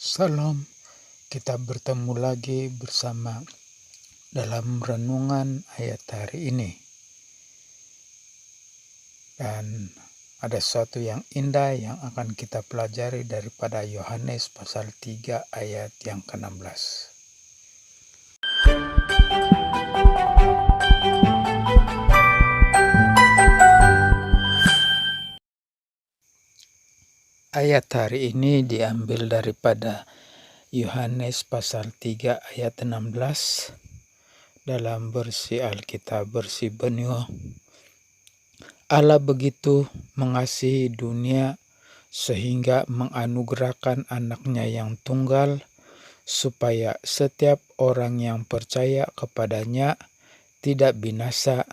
Salam, kita bertemu lagi bersama dalam renungan ayat hari ini. Dan ada sesuatu yang indah yang akan kita pelajari daripada Yohanes pasal 3 ayat yang ke-16. Ayat hari ini diambil daripada Yohanes pasal 3 ayat 16 dalam versi Alkitab versi Benyo. Allah begitu mengasihi dunia sehingga menganugerahkan anaknya yang tunggal, supaya setiap orang yang percaya kepadanya tidak binasa,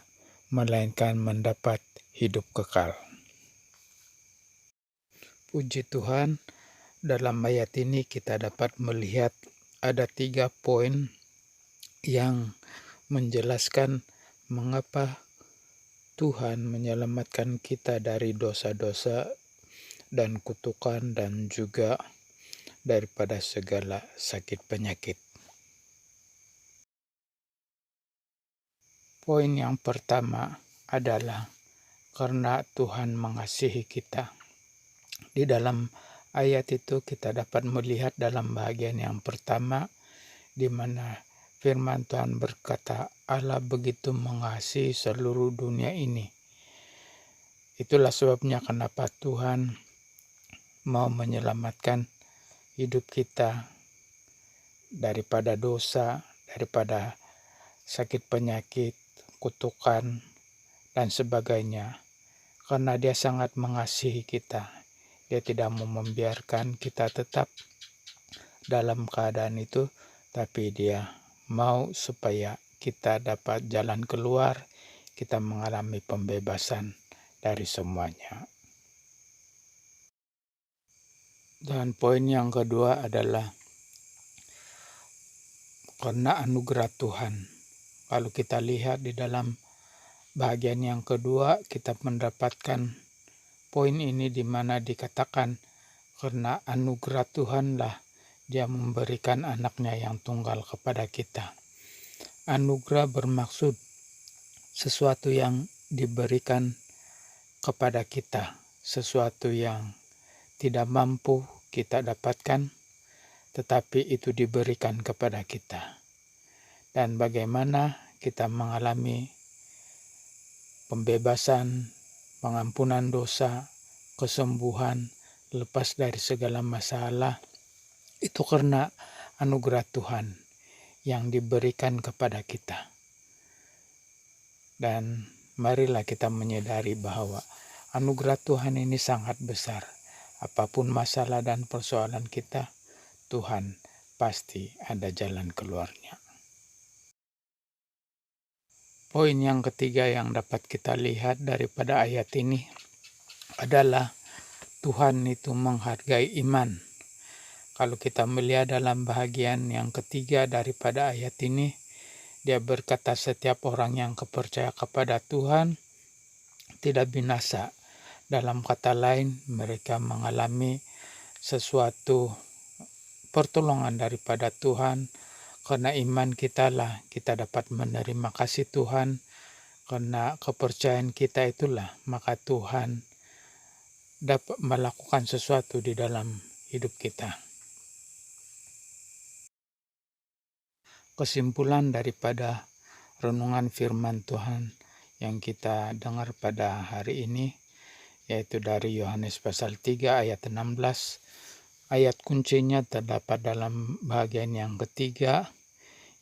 melainkan mendapat hidup kekal. Puji Tuhan, dalam ayat ini kita dapat melihat ada 3 poin yang menjelaskan mengapa Tuhan menyelamatkan kita dari dosa-dosa dan kutukan dan juga daripada segala sakit penyakit. Poin yang pertama adalah karena Tuhan mengasihi kita. Di dalam ayat itu kita dapat melihat dalam bagian yang pertama di mana firman Tuhan berkata, Allah begitu mengasihi seluruh dunia ini. Itulah sebabnya kenapa Tuhan mau menyelamatkan hidup kita daripada dosa, daripada sakit penyakit, kutukan, dan sebagainya. Karena Dia sangat mengasihi kita. Dia tidak mau membiarkan kita tetap dalam keadaan itu, tapi Dia mau supaya kita dapat jalan keluar, kita mengalami pembebasan dari semuanya. Dan poin yang kedua adalah karena anugerah Tuhan. Kalau kita lihat di dalam bagian yang kedua, kita mendapatkan poin ini di mana dikatakan karena anugerah Tuhanlah Dia memberikan anaknya yang tunggal kepada kita. Anugerah bermaksud sesuatu yang diberikan kepada kita, sesuatu yang tidak mampu kita dapatkan, tetapi itu diberikan kepada kita. Dan bagaimana kita mengalami pembebasan, pengampunan dosa, kesembuhan, lepas dari segala masalah, itu karena anugerah Tuhan yang diberikan kepada kita. Dan marilah kita menyadari bahwa anugerah Tuhan ini sangat besar. Apapun masalah dan persoalan kita, Tuhan pasti ada jalan keluarnya. Poin yang ketiga yang dapat kita lihat daripada ayat ini adalah Tuhan itu menghargai iman. Kalau kita melihat dalam bahagian yang ketiga daripada ayat ini, Dia berkata setiap orang yang percaya kepada Tuhan tidak binasa. Dalam kata lain, mereka mengalami sesuatu pertolongan daripada Tuhan. Karena iman kita lah kita dapat menerima kasih Tuhan. Karena kepercayaan kita itulah maka Tuhan dapat melakukan sesuatu di dalam hidup kita. Kesimpulan daripada renungan firman Tuhan yang kita dengar pada hari ini, yaitu dari Yohanes pasal 3 ayat 16. Ayat kuncinya terdapat dalam bagian yang ketiga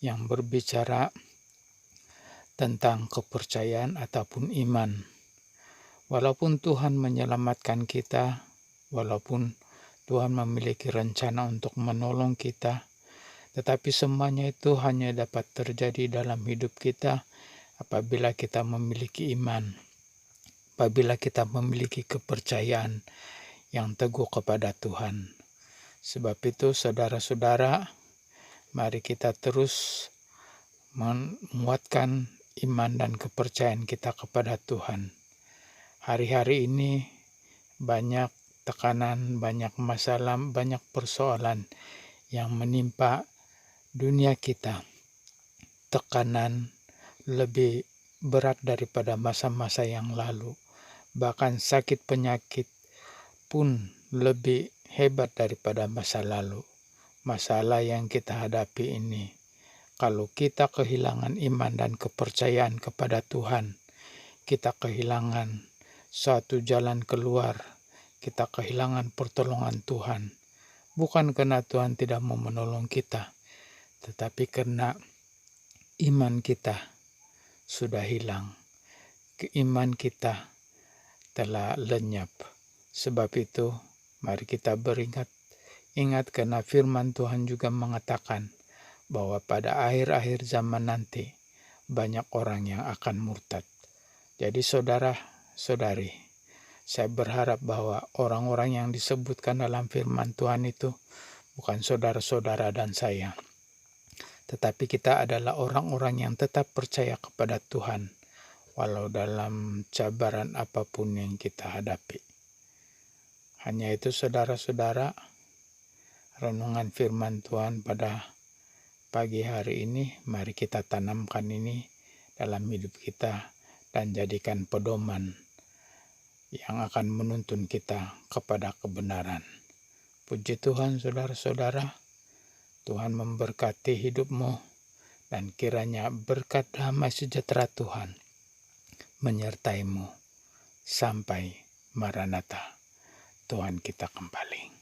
yang berbicara tentang kepercayaan ataupun iman. Walaupun Tuhan menyelamatkan kita, walaupun Tuhan memiliki rencana untuk menolong kita, tetapi semuanya itu hanya dapat terjadi dalam hidup kita apabila kita memiliki iman, apabila kita memiliki kepercayaan yang teguh kepada Tuhan. Sebab itu saudara-saudara, mari kita terus menguatkan iman dan kepercayaan kita kepada Tuhan. Hari-hari ini banyak tekanan, banyak masalah, banyak persoalan yang menimpa dunia kita. Tekanan lebih berat daripada masa-masa yang lalu. Bahkan sakit penyakit pun lebih hebat daripada masa lalu. Masalah yang kita hadapi ini, kalau kita kehilangan iman dan kepercayaan kepada Tuhan, kita kehilangan suatu jalan keluar, kita kehilangan pertolongan Tuhan. Bukan karena Tuhan tidak mau menolong kita, tetapi karena iman kita sudah hilang. Iman kita telah lenyap. Sebab itu, mari kita ingat karena firman Tuhan juga mengatakan bahwa pada akhir-akhir zaman nanti banyak orang yang akan murtad. Jadi saudara-saudari, saya berharap bahwa orang-orang yang disebutkan dalam firman Tuhan itu bukan saudara-saudara dan saya, tetapi kita adalah orang-orang yang tetap percaya kepada Tuhan, walau dalam cabaran apapun yang kita hadapi. Hanya itu saudara-saudara, renungan firman Tuhan pada pagi hari ini, mari kita tanamkan ini dalam hidup kita dan jadikan pedoman yang akan menuntun kita kepada kebenaran. Puji Tuhan saudara-saudara, Tuhan memberkati hidupmu dan kiranya berkat damai sejahtera Tuhan menyertaimu sampai Maranatha. Tuhan kita kembali.